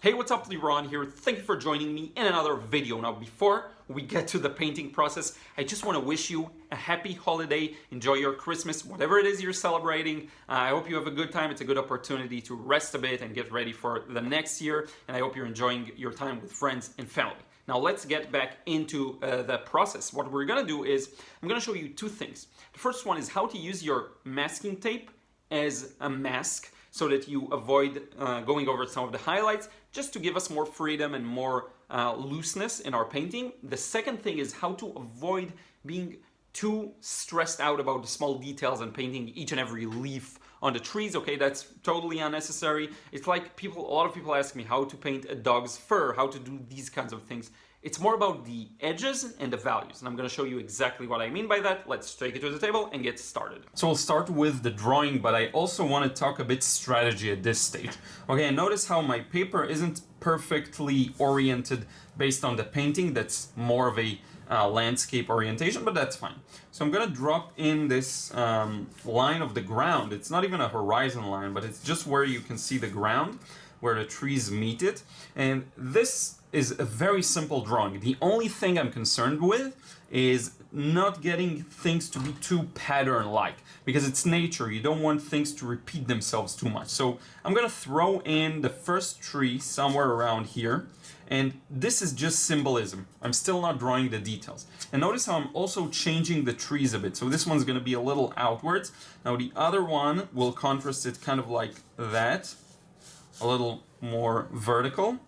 Hey, what's up, Liron here. Thank you for joining me in another video. Now, before we get to the painting process, I just want to wish you a happy holiday. Enjoy your Christmas, whatever it is you're celebrating. I hope you have a good time. It's a good opportunity to rest a bit and get ready for the next year. And I hope you're enjoying your time with friends and family. Now, let's get back into the process. What we're going to do is I'm going to show you two things. The first one is how to use your masking tape as a mask so that you avoid going over some of the highlights, just to give us more freedom and more looseness in our painting. The second thing is how to avoid being too stressed out about the small details and painting each and every leaf on the trees. Okay, that's totally unnecessary. It's like a lot of people ask me how to paint a dog's fur, how to do these kinds of things. It's more about the edges and the values, and I'm going to show you exactly what I mean by that. Let's take it to the table and get started. So we'll start with the drawing, but I also want to talk a bit strategy at this stage. Okay, and notice how my paper isn't perfectly oriented based on the painting. That's more of a landscape orientation, but that's fine. So I'm going to drop in this line of the ground. It's not even a horizon line, but it's just where you can see the ground, where the trees meet it. And this is a very simple drawing. The only thing I'm concerned with is not getting things to be too pattern-like, because it's nature. You don't want things to repeat themselves too much. So I'm gonna throw in the first tree somewhere around here, and this is just symbolism. I'm still not drawing the details. And notice how I'm also changing the trees a bit. So this one's gonna be a little outwards. Now the other one will contrast it kind of like that, a little more vertical.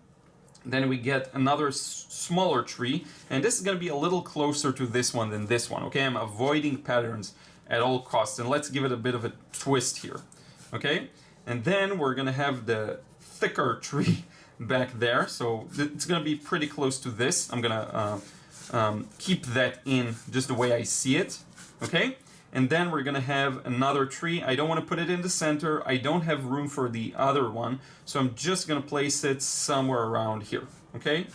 Then we get another smaller tree, and this is going to be a little closer to this one than this one. Okay, I'm avoiding patterns at all costs, and let's give it a bit of a twist here. Okay, and then we're going to have the thicker tree back there, so it's going to be pretty close to this. I'm going to keep that in just the way I see it. Okay, and then we're gonna have another tree. I don't want to put it in the center. I don't have room for the other one, so I'm just gonna place it somewhere around here. Okay,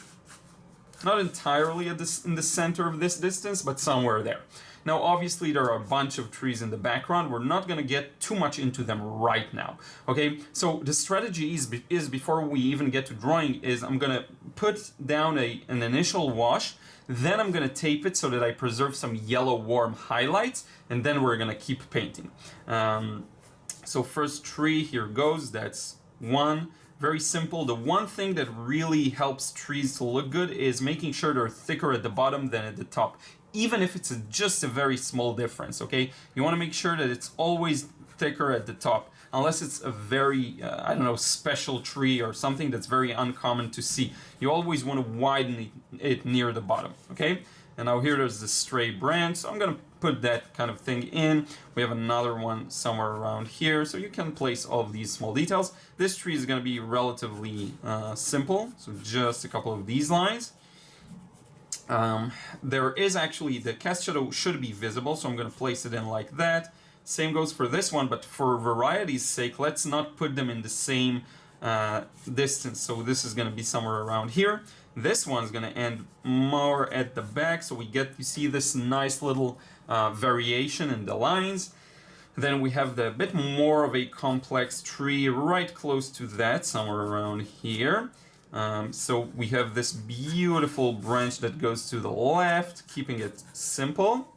not entirely in the center of this distance, but somewhere there. Now obviously there are a bunch of trees in the background. We're not going to get too much into them right now. Okay, so the strategy is before we even get to drawing is I'm going to put down an initial wash, then I'm going to tape it so that I preserve some yellow warm highlights, and then we're going to keep painting. So first tree, here goes. That's one. Very simple. The one thing that really helps trees to look good is making sure they're thicker at the bottom than at the top, even if it's just a very small difference. Okay, you want to make sure that it's always thicker at the top, unless it's a very I don't know, special tree or something that's very uncommon to see. You always want to widen it near the bottom. Okay, and now here there's the stray branch, so I'm gonna put that kind of thing in. We have another one somewhere around here, so you can place all of these small details. This tree is gonna be relatively simple, so just a couple of these lines. There is actually, the cast shadow should be visible, so I'm going to place it in like that. Same goes for this one, but for variety's sake, let's not put them in the same distance. So this is going to be somewhere around here. This one's going to end more at the back, so you see this nice little variation in the lines. Then we have the bit more of a complex tree right close to that, somewhere around here. So we have this beautiful branch that goes to the left, keeping it simple.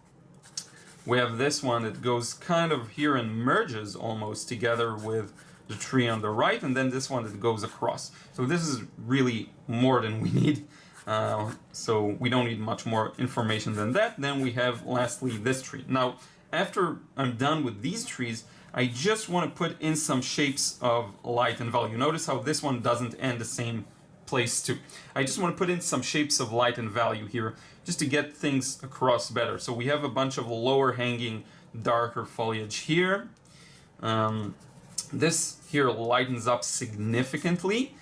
We have this one that goes kind of here and merges almost together with the tree on the right, and then this one that goes across. So this is really more than we need. So we don't need much more information than that. Then we have lastly this tree. Now, after I'm done with these trees, I just want to put in some shapes of light and value. Notice how this one doesn't end the same place too. I just want to put in some shapes of light and value here just to get things across better. So we have a bunch of lower hanging darker foliage here. This here lightens up significantly.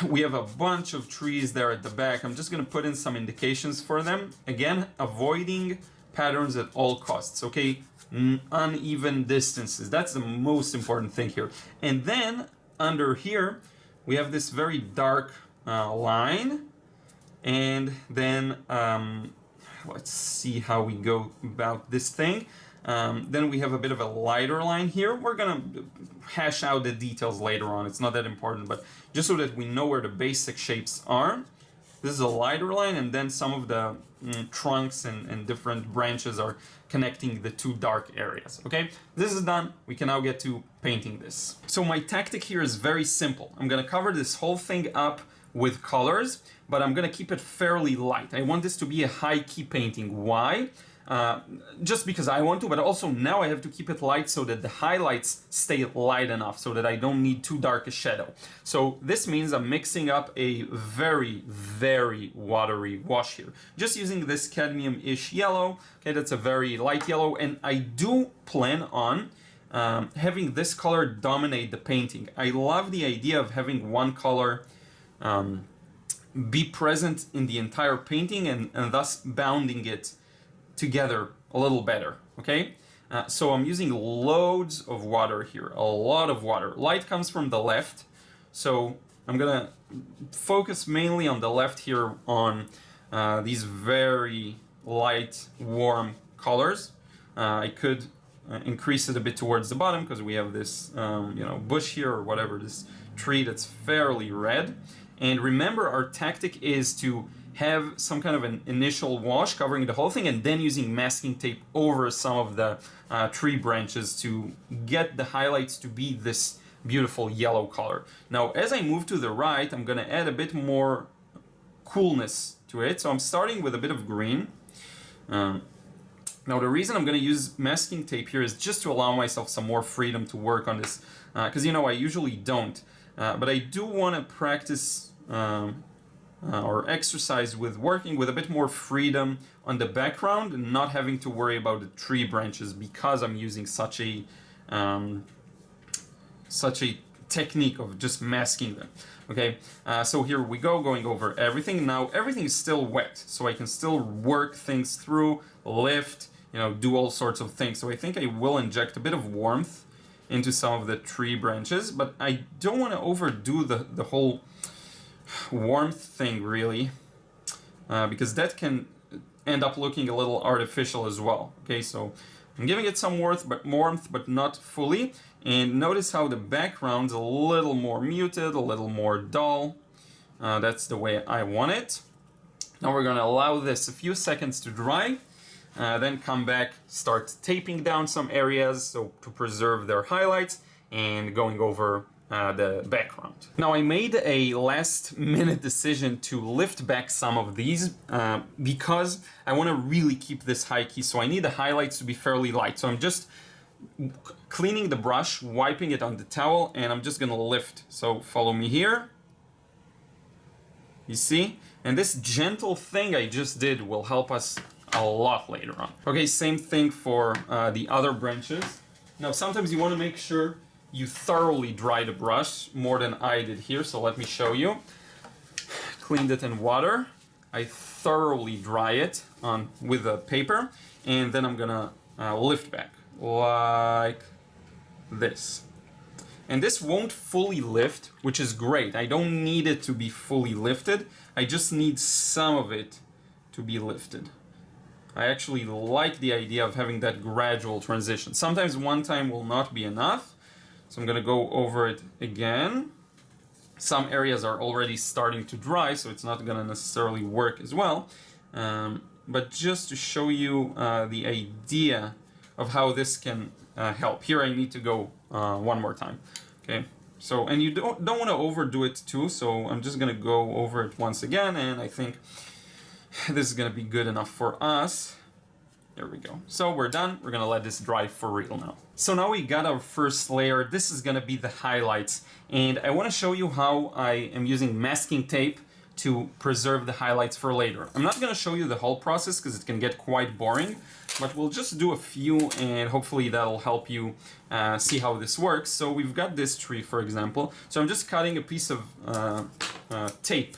We have a bunch of trees there at the back. I'm just going to put in some indications for them. Again, avoiding patterns at all costs. Okay, uneven distances. That's the most important thing here. And then under here, we have this very dark line, and then let's see how we go about this thing. Then we have a bit of a lighter line here. We're gonna hash out the details later on. It's not that important, but just so that we know where the basic shapes are. This is a lighter line, and then some of the trunks and different branches are connecting the two dark areas, okay? This is done. We can now get to painting this. So my tactic here is very simple. I'm gonna cover this whole thing up with colors, but I'm gonna keep it fairly light. I want this to be a high-key painting. Why? Just because I want to, but also now I have to keep it light so that the highlights stay light enough so that I don't need too dark a shadow. So this means I'm mixing up a very, very watery wash here. Just using this cadmium-ish yellow. Okay, that's a very light yellow, and I do plan on having this color dominate the painting. I love the idea of having one color be present in the entire painting and thus bounding it together a little better, okay? So I'm using loads of water here, a lot of water. Light comes from the left, so I'm gonna focus mainly on the left here on these very light, warm colors. I could increase it a bit towards the bottom because we have this bush here or whatever, this tree that's fairly red. And remember, our tactic is to have some kind of an initial wash covering the whole thing and then using masking tape over some of the tree branches to get the highlights to be this beautiful yellow color. Now, as I move to the right, I'm gonna add a bit more coolness to it. So I'm starting with a bit of green. Now, the reason I'm gonna use masking tape here is just to allow myself some more freedom to work on this, because I usually don't. But I do want to practice or exercise with working with a bit more freedom on the background and not having to worry about the tree branches because I'm using such a technique of just masking them. Okay, so here we go, going over everything. Now everything is still wet, so I can still work things through, lift, do all sorts of things. So I think I will inject a bit of warmth into some of the tree branches, but I don't want to overdo the whole warmth thing really, because that can end up looking a little artificial as well. Okay, so I'm giving it some warmth, but not fully. And notice how the background's a little more muted, a little more dull. That's the way I want it. Now we're gonna allow this a few seconds to dry. Then come back, start taping down some areas so to preserve their highlights and going over the background. Now I made a last minute decision to lift back some of these because I want to really keep this high key, so I need the highlights to be fairly light. So I'm just cleaning the brush, wiping it on the towel, and I'm just gonna lift. So follow me here. You see? And this gentle thing I just did will help us a lot later on. Okay, same thing for the other branches. Now sometimes you want to make sure you thoroughly dry the brush more than I did here, so let me show you. Cleaned it in water. I thoroughly dry it with a paper, and then I'm gonna lift back like this. And this won't fully lift, which is great. I don't need it to be fully lifted. I just need some of it to be lifted. I actually like the idea of having that gradual transition. Sometimes one time will not be enough, so I'm gonna go over it again. Some areas are already starting to dry, so it's not gonna necessarily work as well. But just to show you the idea of how this can help. Here I need to go one more time. Okay, so, and you don't want to overdo it too, so I'm just gonna go over it once again, and I think this is gonna be good enough for us. There we go. So we're done. We're gonna let this dry for real now. So now we got our first layer. This is gonna be the highlights, and I want to show you how I am using masking tape to preserve the highlights for later. I'm not gonna show you the whole process because it can get quite boring, but we'll just do a few, and hopefully that'll help you see how this works. So we've got this tree, for example. So I'm just cutting a piece of tape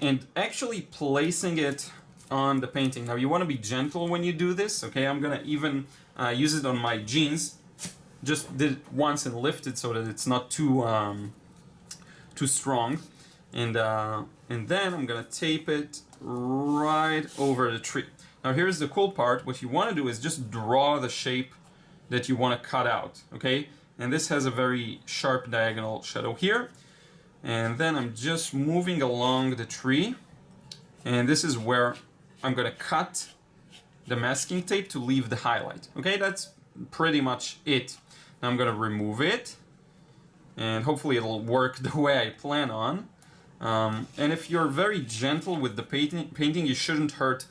and actually placing it on the painting. Now you want to be gentle when you do this, okay? I'm gonna even use it on my jeans. Just did it once and lifted so that it's not too strong. And then I'm gonna tape it right over the tree. Now here's the cool part. What you want to do is just draw the shape that you want to cut out, okay? And this has a very sharp diagonal shadow here. And then I'm just moving along the tree. And this is where I'm going to cut the masking tape to leave the highlight. Okay, that's pretty much it. Now I'm going to remove it. And hopefully it'll work the way I plan on. And if you're very gentle with the painting, you shouldn't hurt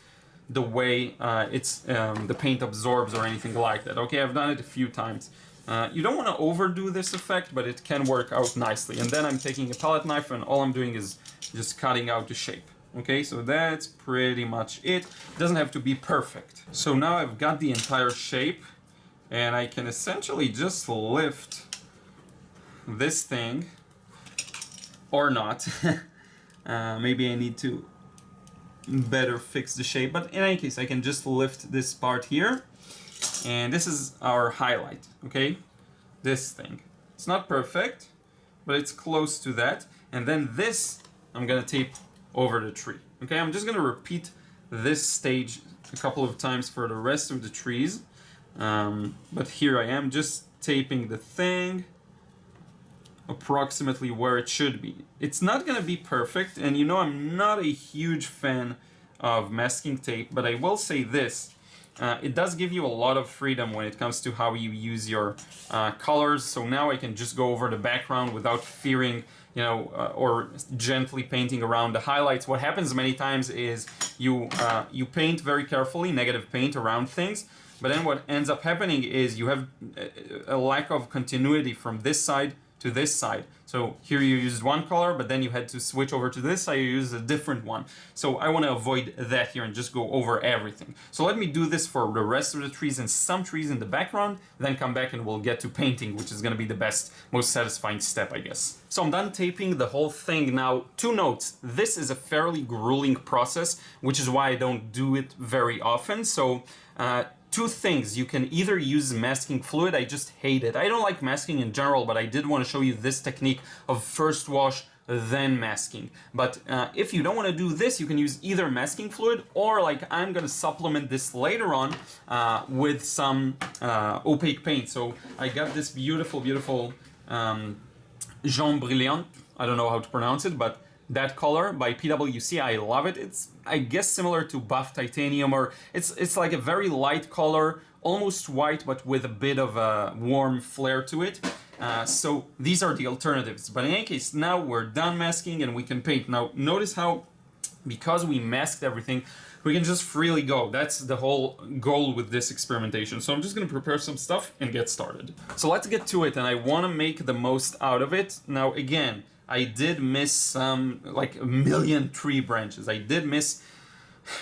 the way the paint absorbs or anything like that. Okay, I've done it a few times. You don't want to overdo this effect, but it can work out nicely. And then I'm taking a palette knife and all I'm doing is just cutting out the shape. Okay, so that's pretty much it. It doesn't have to be perfect. So now I've got the entire shape and I can essentially just lift this thing or not. Maybe I need to better fix the shape, but in any case I can just lift this part here, and this is our highlight. Okay, this thing, it's not perfect but it's close to that, and then this I'm gonna tape over the tree. Okay, I'm just gonna repeat this stage a couple of times for the rest of the trees, but here I am just taping the thing approximately where it should be. It's not gonna be perfect, and you know I'm not a huge fan of masking tape, but I will say this, it does give you a lot of freedom when it comes to how you use your colors. So now I can just go over the background without fearing, you know, or gently painting around the highlights. What happens many times is you paint very carefully, negative paint around things, but then what ends up happening is you have a lack of continuity from this side to this side. So here you used one color, but then you had to switch over to this side, you used a different one. So I want to avoid that here and just go over everything. So let me do this for the rest of the trees and some trees in the background, then come back and we'll get to painting, which is going to be the best, most satisfying step, I guess. So I'm done taping the whole thing. Now, 2 notes. This is a fairly grueling process, which is why I don't do it very often. So 2 things. You can either use masking fluid. I just hate it. I don't like masking in general, but I did want to show you this technique of first wash, then masking. But if you don't want to do this, you can use either masking fluid or, like I'm going to supplement this later on with some opaque paint. So I got this beautiful, beautiful Jaune Brilliant. I don't know how to pronounce it, but that color by PwC, I love it. It's, I guess, similar to buff titanium, or it's like a very light color, almost white, but with a bit of a warm flare to it. So these are the alternatives. But in any case, now we're done masking and we can paint. Now notice how, because we masked everything, we can just freely go. That's the whole goal with this experimentation. So I'm just gonna prepare some stuff and get started. So let's get to it, and I wanna make the most out of it. Now again, I did miss some, like a million tree branches. I did miss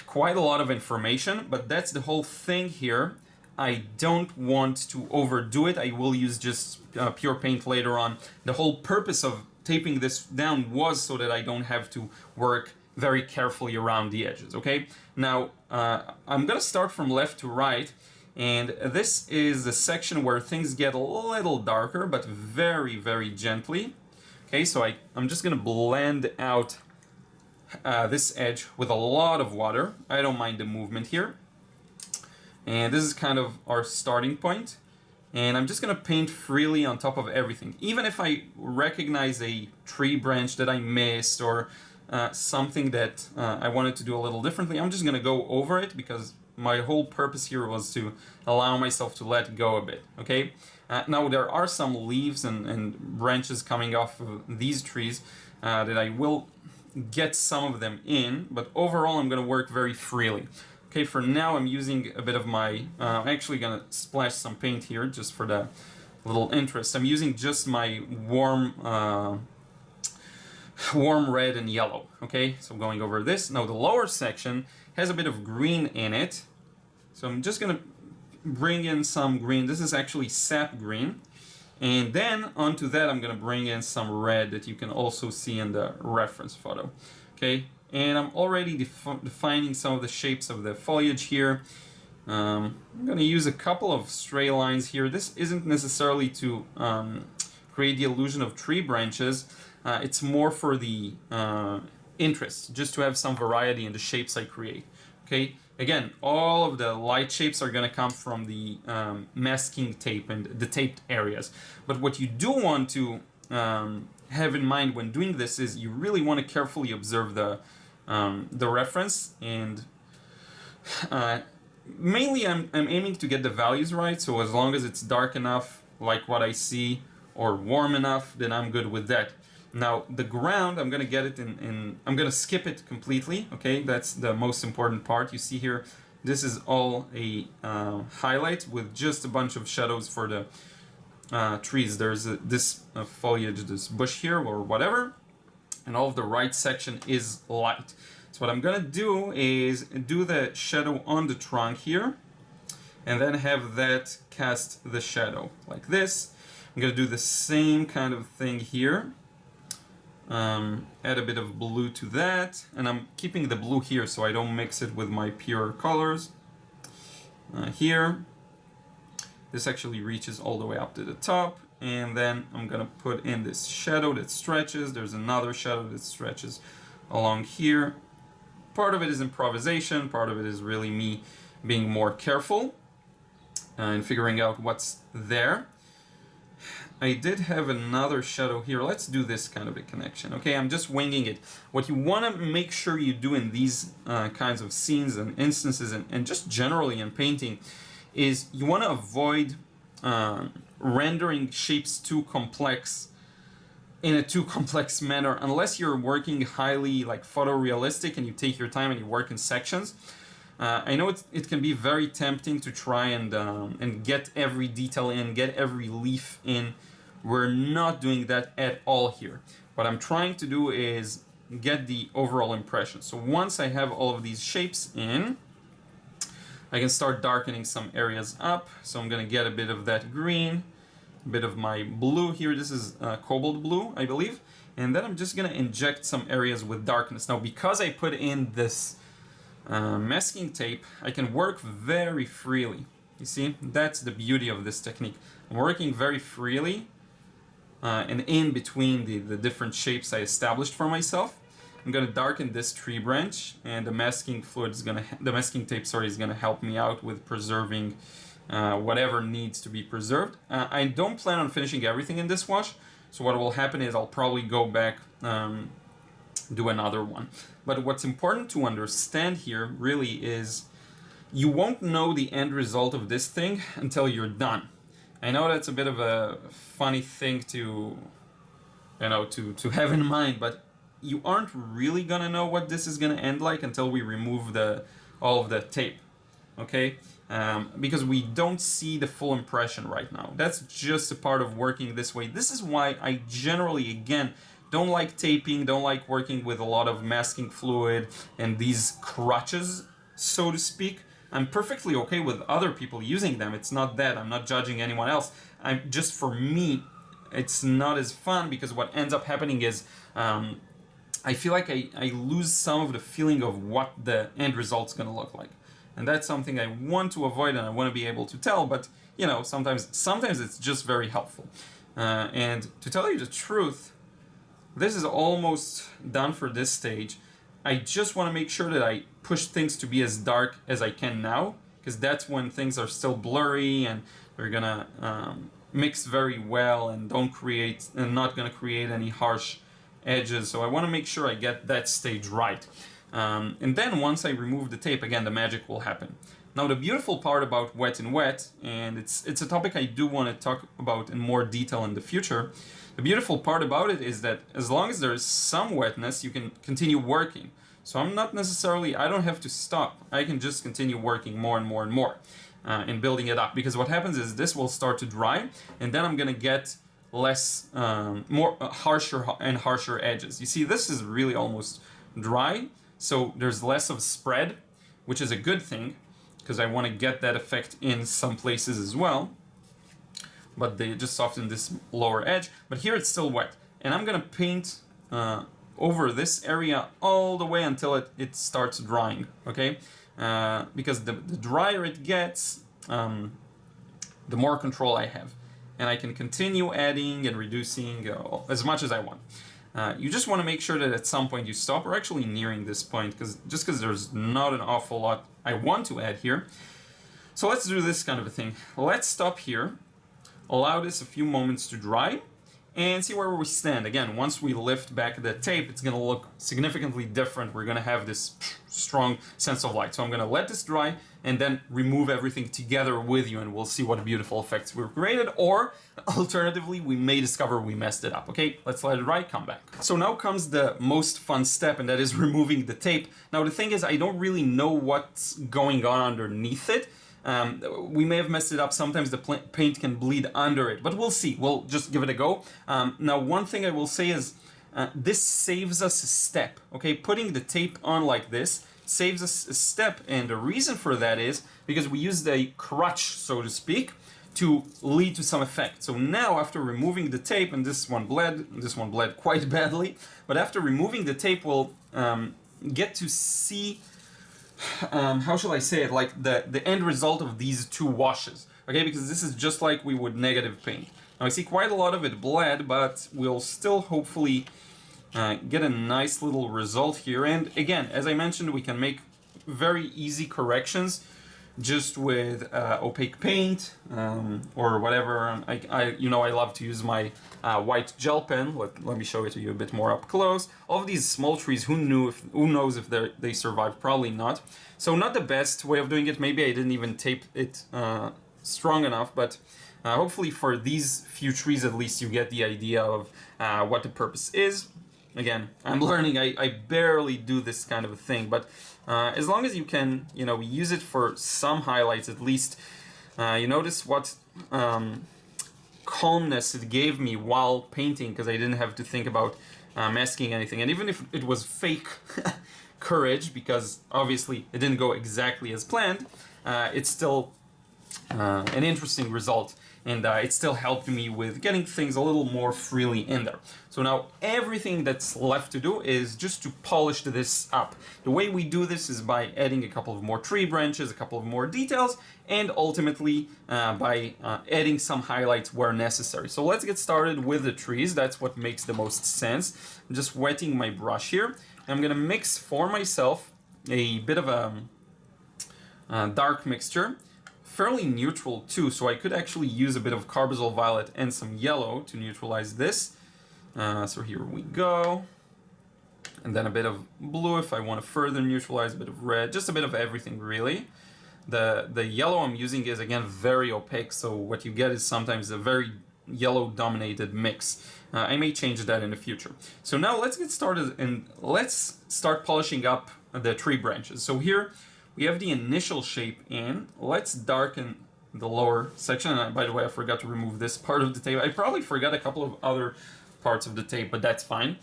quite a lot of information, but that's the whole thing here. I don't want to overdo it. I will use just pure paint later on. The whole purpose of taping this down was so that I don't have to work very carefully around the edges, okay? Now, I'm gonna start from left to right, and this is the section where things get a little darker, but very, very gently. Okay, so I'm just gonna blend out this edge with a lot of water. I don't mind the movement here. And this is kind of our starting point. And I'm just gonna paint freely on top of everything. Even if I recognize a tree branch that I missed or something that I wanted to do a little differently, I'm just gonna go over it because my whole purpose here was to allow myself to let go a bit, okay? Now there are some leaves and branches coming off of these trees that I will get some of them in, but overall I'm gonna work very freely. Okay, for now I'm using a bit of my, I'm actually gonna splash some paint here just for the little interest. I'm using just my warm red and yellow, okay? So going over this. Now the lower section has a bit of green in it, so I'm just gonna bring in some green. This is actually sap green, and then onto that I'm gonna bring in some red that you can also see in the reference photo. Okay, and I'm already defining some of the shapes of the foliage here. I'm gonna use a couple of stray lines here. This isn't necessarily to create the illusion of tree branches. It's more for the interest, just to have some variety in the shapes I create. Okay, again, all of the light shapes are going to come from the masking tape and the taped areas. But what you do want to have in mind when doing this is you really want to carefully observe the reference, and mainly I'm aiming to get the values right. So as long as it's dark enough, like what I see, or warm enough, then I'm good with that. Now the ground, I'm gonna get it I'm gonna skip it completely, okay? That's the most important part. You see here, this is all a highlight with just a bunch of shadows for the trees. There's this foliage, this bush here or whatever, and all of the right section is light. So what I'm gonna do is do the shadow on the trunk here, and then have that cast the shadow like this. I'm gonna do the same kind of thing here. Add a bit of blue to that, and I'm keeping the blue here so I don't mix it with my pure colors. Here, this actually reaches all the way up to the top, and then I'm gonna put in this shadow that stretches. There's another shadow that stretches along here. Part of it is improvisation, part of it is really me being more careful and figuring out what's there. I did have another shadow here. Let's do this kind of a connection. Okay, I'm just winging it. What you want to make sure you do in these kinds of scenes and instances, and just generally in painting, is you want to avoid rendering shapes too complex in a too complex manner, unless you're working highly like photorealistic and you take your time and you work in sections. I know it can be very tempting to try and get every detail in, get every leaf in. We're not doing that at all here. What I'm trying to do is get the overall impression. So once I have all of these shapes in, I can start darkening some areas up. So I'm gonna get a bit of that green, a bit of my blue here. This is cobalt blue, I believe. And then I'm just gonna inject some areas with darkness. Now, because I put in this masking tape, I can work very freely. You see, that's the beauty of this technique. I'm working very freely and in between the different shapes I established for myself. I'm going to darken this tree branch, and the masking fluid is the masking tape, sorry, is going to help me out with preserving whatever needs to be preserved. I don't plan on finishing everything in this wash, so what will happen is I'll probably go back, do another one. But what's important to understand here really is you won't know the end result of this thing until you're done. I know that's a bit of a funny thing to have in mind, but you aren't really gonna know what this is gonna end like until we remove all of the tape, okay? Because we don't see the full impression right now. That's just a part of working this way. This is why I generally, again, don't like taping, don't like working with a lot of masking fluid and these crutches, so to speak. I'm perfectly okay with other people using them. It's not that. I'm not judging anyone else. Just for me, it's not as fun, because what ends up happening is I feel like I lose some of the feeling of what the end result's going to look like. And that's something I want to avoid, and I want to be able to tell, but you know, sometimes it's just very helpful. And to tell you the truth, this is almost done for this stage. I just want to make sure that I push things to be as dark as I can now, because that's when things are still blurry and they're gonna mix very well and not gonna create any harsh edges. So I want to make sure I get that stage right. And then once I remove the tape, again, the magic will happen. Now, the beautiful part about wet and wet, and it's a topic I do want to talk about in more detail in the future. The beautiful part about it is that as long as there is some wetness, you can continue working. So I don't have to stop. I can just continue working more and more and more and building it up. Because what happens is this will start to dry, and then I'm going to get harsher and harsher edges. You see, this is really almost dry, so there's less of spread, which is a good thing, because I want to get that effect in some places as well. But they just soften this lower edge. But here it's still wet. And I'm going to paint over this area all the way until it starts drying, okay? Because the drier it gets, the more control I have. And I can continue adding and reducing as much as I want. You just want to make sure that at some point you stop. We're actually nearing this point because there's not an awful lot I want to add here. So let's do this kind of a thing. Let's stop here, allow this a few moments to dry, and see where we stand. Again, once we lift back the tape, it's going to look significantly different. We're going to have this strong sense of light. So I'm going to let this dry and then remove everything together with you, and we'll see what beautiful effects we've created, or alternatively, we may discover we messed it up. Okay, let's let it dry, come back. So now comes the most fun step, and that is removing the tape. Now the thing is, I don't really know what's going on underneath it. We may have messed it up. Sometimes the paint can bleed under it, but we'll see. We'll just give it a go. Now, one thing I will say is this saves us a step. Okay, putting the tape on like this saves us a step, and the reason for that is because we used a crutch, so to speak, to lead to some effect. So now, after removing the tape, and this one bled quite badly, but after removing the tape, we'll get to see how shall I say it, like the end result of these two washes, okay, because this is just like we would negative paint. Now I see quite a lot of it bled, but we'll still hopefully get a nice little result here. And again, as I mentioned, we can make very easy corrections just with opaque paint or whatever. I love to use my white gel pen. Let me show it to you a bit more up close. All of these small trees, who knows if they survive? Probably not. So not the best way of doing it. Maybe I didn't even tape it strong enough, but hopefully for these few trees at least you get the idea of what the purpose is. Again, I'm learning. I barely do this kind of a thing, but as long as you can, use it for some highlights at least. You notice what calmness it gave me while painting, because I didn't have to think about masking anything. And even if it was fake courage, because obviously it didn't go exactly as planned, it's still an interesting result. And it still helped me with getting things a little more freely in there. So now everything that's left to do is just to polish this up. The way we do this is by adding a couple of more tree branches, a couple of more details, and ultimately by adding some highlights where necessary. So let's get started with the trees. That's what makes the most sense. I'm just wetting my brush here. I'm gonna mix for myself a bit of a dark mixture. Fairly neutral too, so I could actually use a bit of carbonyl violet and some yellow to neutralize this. So here we go. And then a bit of blue if I want to further neutralize, a bit of red, just a bit of everything really. The yellow I'm using is again very opaque, so what you get is sometimes a very yellow dominated mix. I may change that in the future. So now let's get started and let's start polishing up the tree branches. So here we have the initial shape in. Let's darken the lower section. And by the way, I forgot to remove this part of the tape. I probably forgot a couple of other parts of the tape, but that's fine.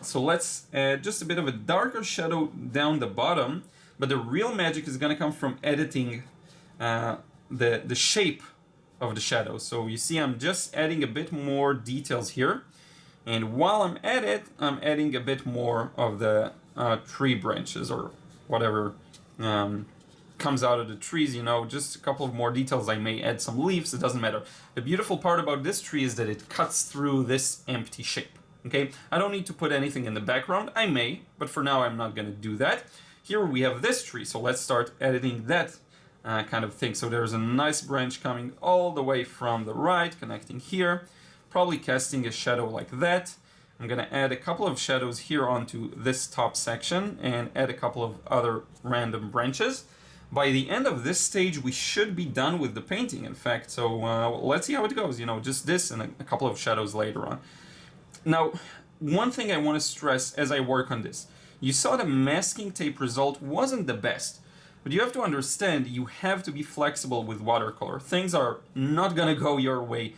So let's add just a bit of a darker shadow down the bottom, but the real magic is gonna come from editing the shape of the shadow. So you see I'm just adding a bit more details here. And while I'm at it, I'm adding a bit more of the tree branches or whatever comes out of the trees, just a couple of more details. I may add some leaves, it doesn't matter. The beautiful part about this tree is that it cuts through this empty shape, okay? I don't need to put anything in the background. I may, but for now I'm not gonna do that. Here we have this tree, so let's start editing that kind of thing. So there's a nice branch coming all the way from the right, connecting here, probably casting a shadow like that. I'm gonna add a couple of shadows here onto this top section and add a couple of other random branches. By the end of this stage, we should be done with the painting, in fact. So let's see how it goes, just this and a couple of shadows later on. Now, one thing I wanna stress as I work on this, you saw the masking tape result wasn't the best, but you have to understand you have to be flexible with watercolor. Things are not gonna go your way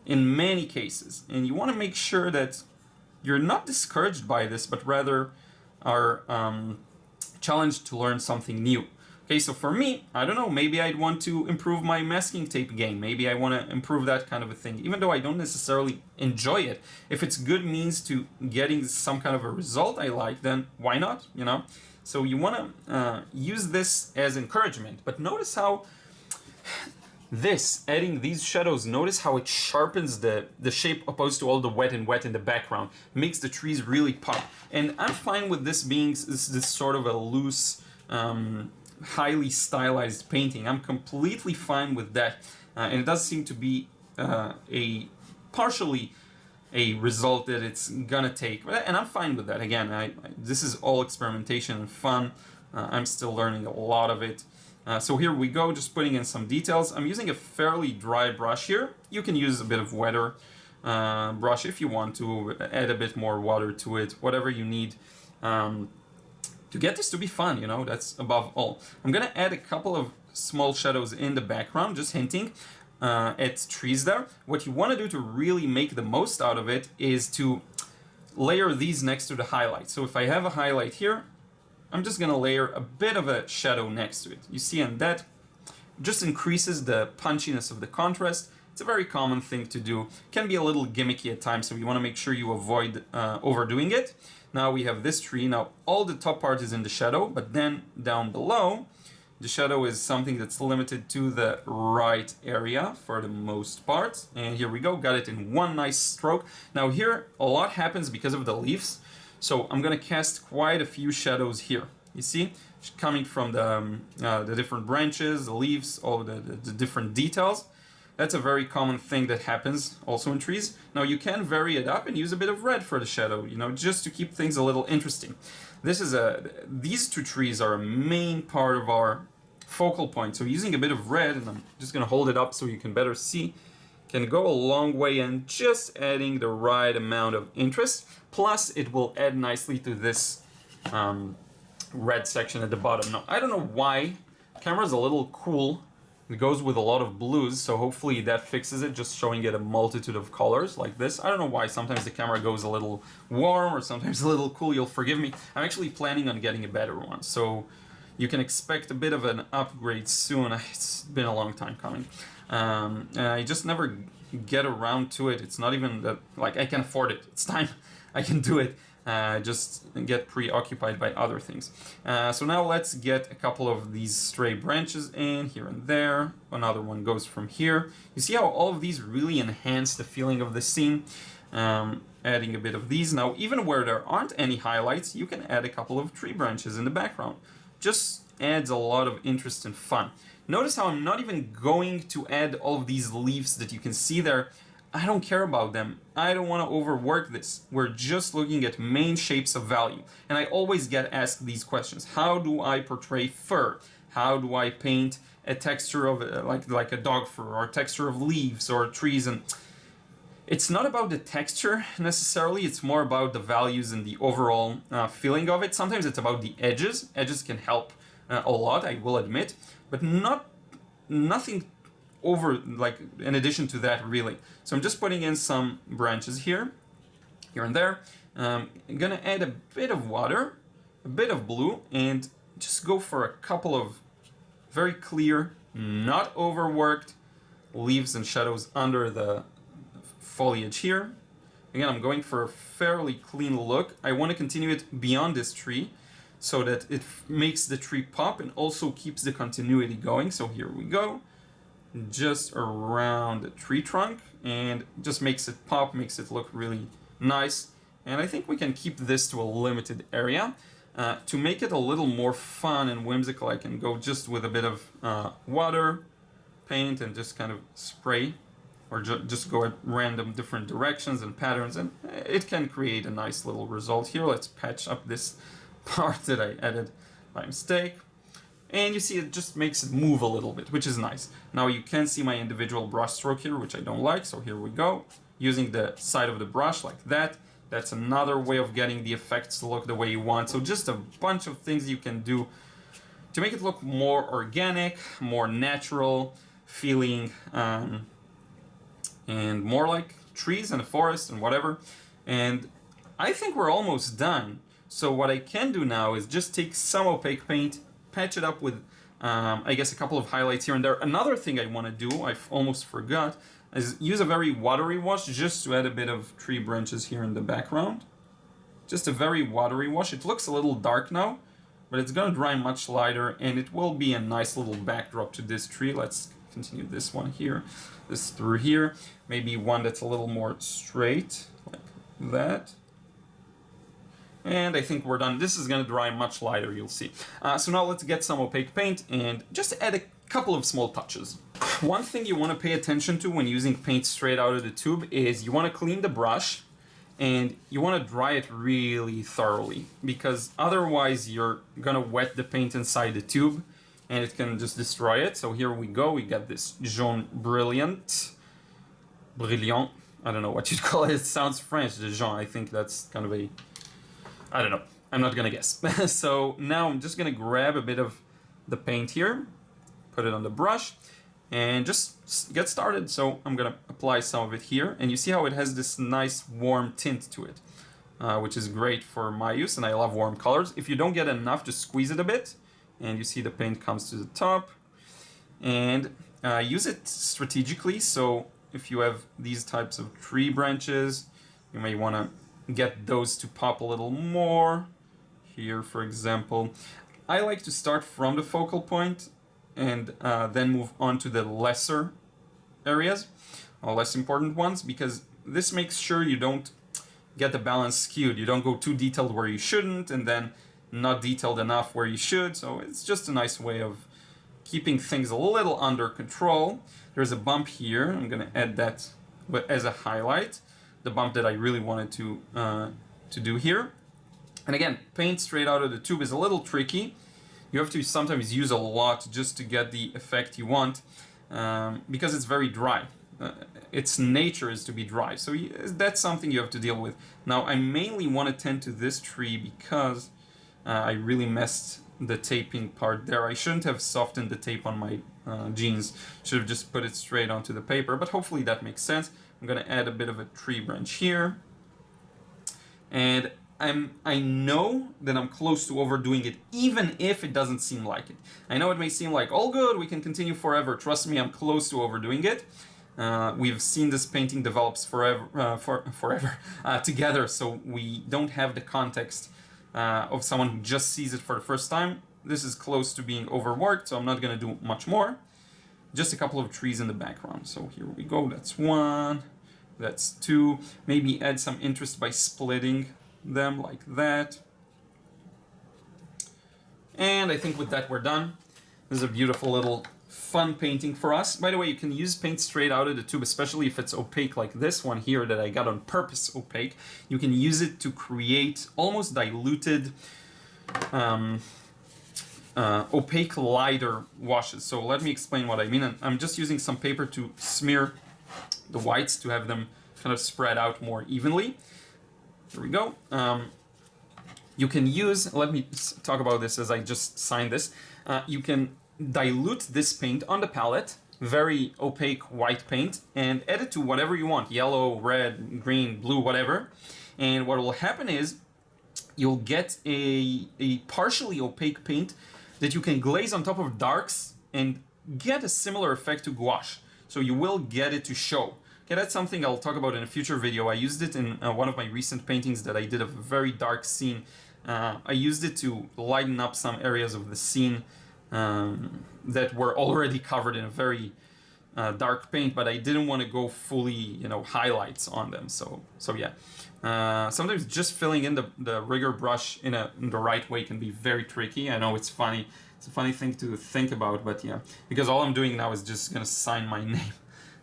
in many cases, and you want to make sure that you're not discouraged by this, but rather are challenged to learn something new. Okay, so for me, I don't know, maybe I'd want to improve my masking tape game. Maybe I want to improve that kind of a thing, even though I don't necessarily enjoy it. If it's good means to getting some kind of a result I like, then why not, So you want to use this as encouragement, but notice how This, adding these shadows, notice how it sharpens the shape opposed to all the wet and wet in the background. Makes the trees really pop. And I'm fine with this being this sort of a loose, highly stylized painting. I'm completely fine with that. And it does seem to be partially a result that it's gonna take. And I'm fine with that. Again, this is all experimentation and fun. I'm still learning a lot of it. So here we go, just putting in some details. I'm using a fairly dry brush here. You can use a bit of wetter brush if you want to, add a bit more water to it, whatever you need to get this to be fun, you know, that's above all. I'm gonna add a couple of small shadows in the background, just hinting at trees there. What you wanna do to really make the most out of it is to layer these next to the highlight. So if I have a highlight here, I'm just gonna layer a bit of a shadow next to it. You see, and that just increases the punchiness of the contrast. It's a very common thing to do. Can be a little gimmicky at times, so you wanna make sure you avoid overdoing it. Now we have this tree. Now all the top part is in the shadow, but then down below, the shadow is something that's limited to the right area for the most part. And here we go, got it in one nice stroke. Now here, a lot happens because of the leaves. So I'm gonna cast quite a few shadows here. You see, coming from the different branches, the leaves, all the different details. That's a very common thing that happens also in trees. Now you can vary it up and use a bit of red for the shadow, you know, just to keep things a little interesting. These two trees are a main part of our focal point. So using a bit of red, and I'm just gonna hold it up so you can better see, can go a long way in just adding the right amount of interest. Plus, it will add nicely to this red section at the bottom. Now, I don't know why. The camera's a little cool. It goes with a lot of blues, so hopefully that fixes it, just showing it a multitude of colors like this. I don't know why. Sometimes the camera goes a little warm or sometimes a little cool. You'll forgive me. I'm actually planning on getting a better one, so you can expect a bit of an upgrade soon. It's been a long time coming. And I just never get around to it. It's not even that, like, I can afford it. It's time I can do it. Just get preoccupied by other things. So now let's get a couple of these stray branches in here and there. Another one goes from here. You see how all of these really enhance the feeling of the scene? Adding a bit of these. Now, even where there aren't any highlights, you can add a couple of tree branches in the background. Just adds a lot of interest and fun. Notice how I'm not even going to add all of these leaves that you can see there. I don't care about them. I don't want to overwork this. We're just looking at main shapes of value. And I always get asked these questions. How do I portray fur? How do I paint a texture of like a dog fur, or texture of leaves or trees? And it's not about the texture necessarily. It's more about the values and the overall feeling of it. Sometimes it's about the edges. Edges can help a lot, I will admit, but nothing over, like, in addition to that, really. So I'm just putting in some branches here and there. I'm gonna add a bit of water, a bit of blue, and just go for a couple of very clear, not overworked leaves and shadows under the foliage here. Again, I'm going for a fairly clean look. I want to continue it beyond this tree so that it makes the tree pop and also keeps the continuity going. So here we go. Just around the tree trunk, and just makes it pop, makes it look really nice. And I think we can keep this to a limited area. To make it a little more fun and whimsical, I can go just with a bit of water, paint, and just kind of spray, or just go at random different directions and patterns, and it can create a nice little result here. Let's patch up this part that I added by mistake. And you see it just makes it move a little bit, which is nice. Now you can see my individual brush stroke here, which I don't like, so here we go. Using the side of the brush like that. That's another way of getting the effects to look the way you want. So just a bunch of things you can do to make it look more organic, more natural feeling, and more like trees and a forest and whatever. And I think we're almost done. So what I can do now is just take some opaque paint, patch it up with, I guess, a couple of highlights here and there. Another thing I want to do, I almost forgot, is use a very watery wash just to add a bit of tree branches here in the background. Just a very watery wash. It looks a little dark now, but it's going to dry much lighter, and it will be a nice little backdrop to this tree. Let's continue this one here, this through here. Maybe one that's a little more straight, like that. And I think we're done. This is going to dry much lighter, you'll see. So now let's get some opaque paint and just add a couple of small touches. One thing you want to pay attention to when using paint straight out of the tube is you want to clean the brush and you want to dry it really thoroughly, because otherwise you're going to wet the paint inside the tube and it can just destroy it. So here we go. We got this jaune brilliant. Brilliant. I don't know what you'd call it. It sounds French, the jaune. I think that's kind of a... I don't know. I'm not gonna guess. So now I'm just gonna grab a bit of the paint here, put it on the brush, and just get started. So I'm gonna apply some of it here, and you see how it has this nice warm tint to it, which is great for my use, and I love warm colors. If you don't get enough, just squeeze it a bit, and you see the paint comes to the top. And use it strategically. So if you have these types of tree branches, you may want to get those to pop a little more. Here, for example, I like to start from the focal point and then move on to the lesser areas, or less important ones, because this makes sure you don't get the balance skewed. You don't go too detailed where you shouldn't, and then not detailed enough where you should. So it's just a nice way of keeping things a little under control. There's a bump here. I'm going to add that as a highlight. The bump that I really wanted to do here. And again, paint straight out of the tube is a little tricky. You have to sometimes use a lot just to get the effect you want, because it's very dry. Its nature is to be dry, so that's something you have to deal with. Now I mainly want to tend to this tree because I really messed the taping part there. I shouldn't have softened the tape on my jeans. Should have just put it straight onto the paper, but hopefully that makes sense. I'm going to add a bit of a tree branch here. And I know that I'm close to overdoing it, even if it doesn't seem like it. I know it may seem like, all good, we can continue forever. Trust me, I'm close to overdoing it. We've seen this painting develops forever together, so we don't have the context of someone who just sees it for the first time. This is close to being overworked, so I'm not going to do much more. Just a couple of trees in the background. So here we go. That's one. That's two. Maybe add some interest by splitting them like that. And I think with that we're done. This is a beautiful little fun painting for us. By the way, you can use paint straight out of the tube, especially if it's opaque like this one here that I got on purpose opaque. You can use it to create almost diluted opaque lighter washes. So let me explain what I mean. I'm just using some paper to smear the whites to have them kind of spread out more evenly. Here we go. You can use, let me talk about this as I just signed this. You can dilute this paint on the palette, very opaque white paint, and add it to whatever you want, yellow, red, green, blue, whatever. And what will happen is you'll get a partially opaque paint that you can glaze on top of darks and get a similar effect to gouache. So you will get it to show. Okay, that's something I'll talk about in a future video. I used it in one of my recent paintings that I did of a very dark scene. I used it to lighten up some areas of the scene that were already covered in a very dark paint, but I didn't want to go fully, highlights on them. So yeah. Sometimes just filling in the rigger brush in the right way can be very tricky. I know it's funny. It's a funny thing to think about, but yeah, because all I'm doing now is just gonna sign my name.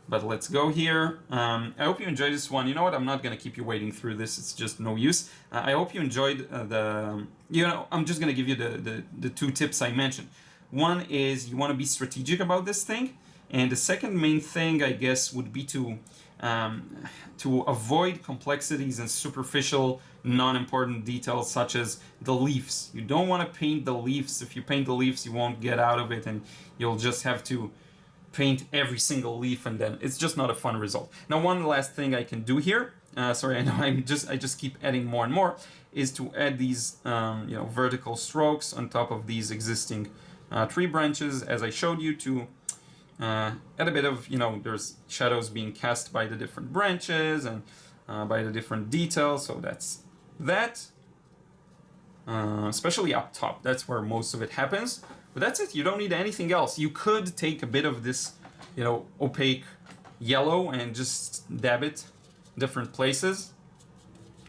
But let's go here. I hope you enjoyed this one. You know what? I'm not gonna keep you waiting through this. It's just no use. I hope you enjoyed I'm just gonna give you the two tips I mentioned. One is you want to be strategic about this thing, and the second main thing, I guess, would be to avoid complexities and superficial, non-important details such as the leaves. You don't want to paint the leaves. If you paint the leaves, you won't get out of it, and you'll just have to paint every single leaf, and then it's just not a fun result. Now, one last thing I can do here, sorry, I know I just keep adding more and more, is to add these vertical strokes on top of these existing tree branches, as I showed you, to add a bit of, there's shadows being cast by the different branches and by the different details. So that's that. Especially up top, that's where most of it happens. But that's it, you don't need anything else. You could take a bit of this opaque yellow and just dab it different places.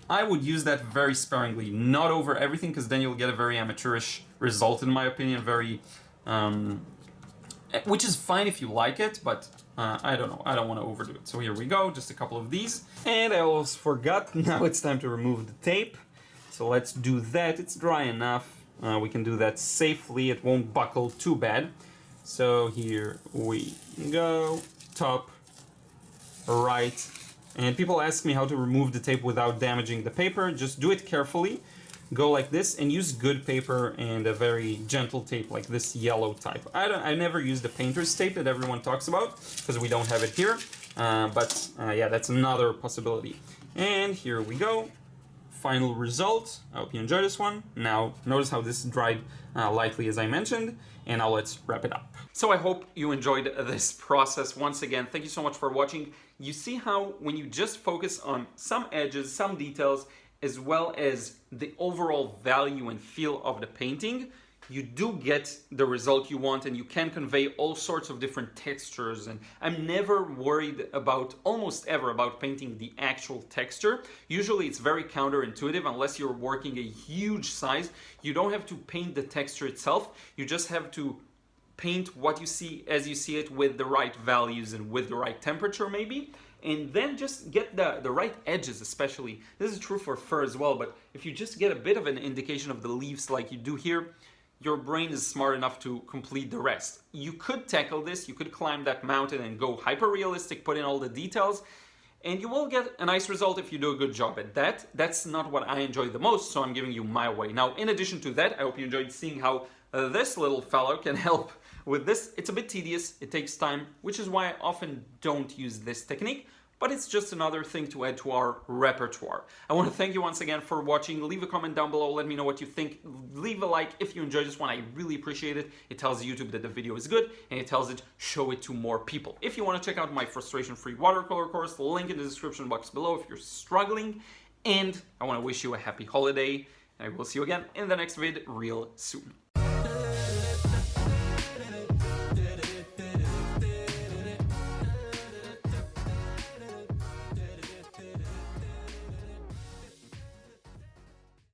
I would use that very sparingly, not over everything, because then you'll get a very amateurish result, in my opinion. Very, which is fine if you like it, but I don't know. I don't want to overdo it. So here we go, just a couple of these. And I almost forgot. Now it's time to remove the tape. So let's do that. It's dry enough. We can do that safely. It won't buckle too bad. So here we go. Top, right. And people ask me how to remove the tape without damaging the paper. Just do it carefully. Go like this and use good paper and a very gentle tape like this yellow type. I never use the painter's tape that everyone talks about because we don't have it here. But yeah, that's another possibility. And here we go. Final result. I hope you enjoyed this one. Now, notice how this dried lightly as I mentioned, and now let's wrap it up. So I hope you enjoyed this process. Once again, thank you so much for watching. You see how when you just focus on some edges, some details, as well as the overall value and feel of the painting, you do get the result you want, and you can convey all sorts of different textures. And I'm never worried about, almost ever, about painting the actual texture. Usually it's very counterintuitive unless you're working a huge size. You don't have to paint the texture itself. You just have to paint what you see as you see it with the right values and with the right temperature maybe. And then just get the right edges especially. This is true for fur as well, but if you just get a bit of an indication of the leaves like you do here, your brain is smart enough to complete the rest. You could tackle this, you could climb that mountain and go hyper-realistic, put in all the details, and you will get a nice result if you do a good job at that. That's not what I enjoy the most, so I'm giving you my way. Now, in addition to that, I hope you enjoyed seeing how this little fellow can help with this. It's a bit tedious, it takes time, which is why I often don't use this technique, but it's just another thing to add to our repertoire. I want to thank you once again for watching. Leave a comment down below, let me know what you think. Leave a like if you enjoyed this one, I really appreciate it. It tells YouTube that the video is good, and it tells it show it to more people. If you want to check out my frustration-free watercolor course, the link in the description box below if you're struggling. And I want to wish you a happy holiday, and I will see you again in the next vid real soon.